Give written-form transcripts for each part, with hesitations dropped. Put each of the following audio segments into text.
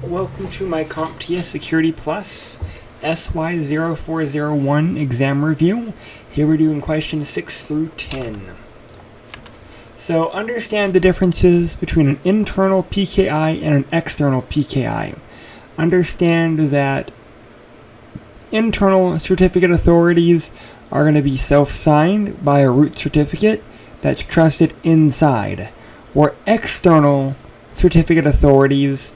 Welcome to my CompTIA Security Plus SY0-401 exam review. Here we're doing questions 6 through 10. So understand the differences between an internal PKI and an external PKI. Understand that internal certificate authorities are going to be self-signed by a root certificate that's trusted inside, or external certificate authorities,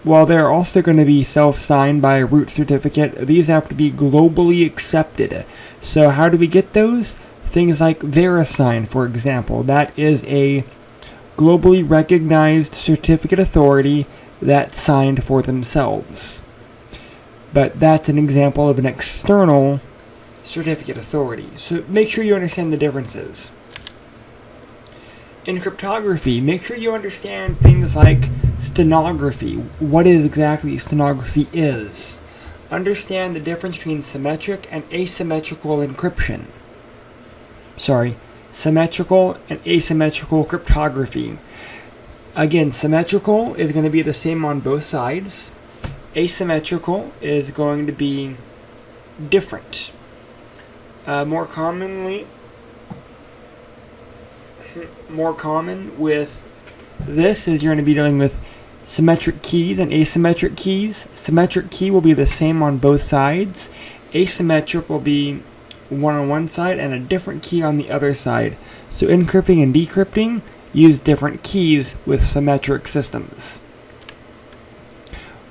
while they're also going to be self-signed by a root certificate, these have to be globally accepted. So how do we get those? Things like VeriSign, for example. That is a globally recognized certificate authority that's signed for themselves. But that's an example of an external certificate authority. So make sure you understand the differences. In cryptography, make sure you understand things like Steganography. What exactly steganography is. Understand the difference between symmetric and asymmetrical encryption. Symmetrical and asymmetrical cryptography. Again, symmetrical is going to be the same on both sides. Asymmetrical is going to be different. More common with this is you're going to be dealing with symmetric keys and asymmetric keys. Symmetric key will be the same on both sides. Asymmetric will be one on one side and a different key on the other side. So encrypting and decrypting use different keys with symmetric systems.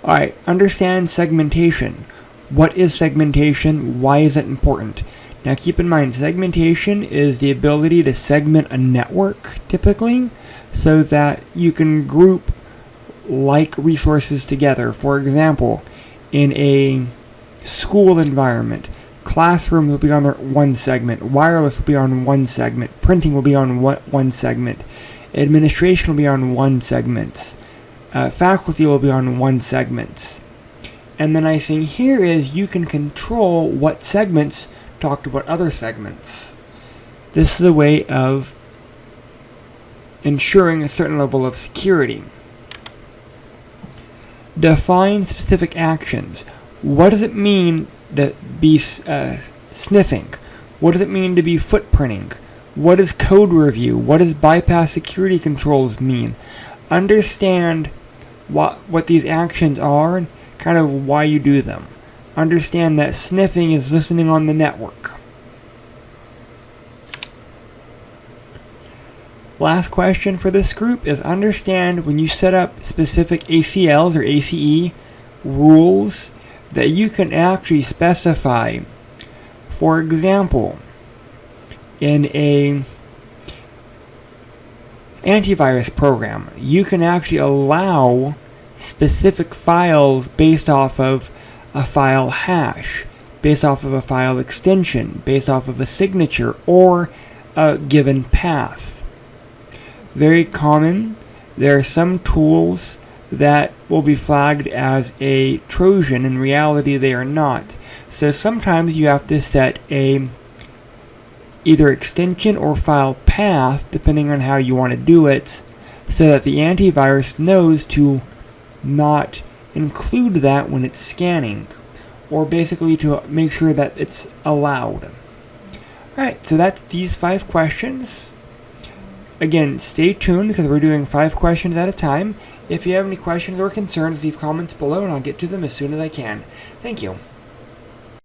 Alright, understand segmentation. What is segmentation? Why is it important? Now keep in mind, segmentation is the ability to segment a network, typically, so that you can group like resources together. For example, in a school environment, classroom will be on one segment, wireless will be on one segment, printing will be on one segment, administration will be on one segment, faculty will be on one segment. And the nice thing here is you can control what segments talk to what other segments. This is a way of ensuring a certain level of security. Define specific actions. What does it mean to be sniffing? What does it mean to be footprinting? What is code review? What does bypass security controls mean? Understand what these actions are and kind of why you do them. Understand that sniffing is listening on the network. Last question for this group is understand when you set up specific ACLs or ACE rules that you can actually specify. For example, in a antivirus program, you can actually allow specific files based off of a file hash, based off of a file extension, based off of a signature, or a given path. Very common. There are some tools that will be flagged as a Trojan. In reality, they are not. So sometimes you have to set a either extension or file path, depending on how you want to do it, so that the antivirus knows to not include that when it's scanning, or basically to make sure that it's allowed. Alright, so that's these 5 questions. Again, stay tuned because we're doing 5 questions at a time. If you have any questions or concerns, leave comments below and I'll get to them as soon as I can. Thank you.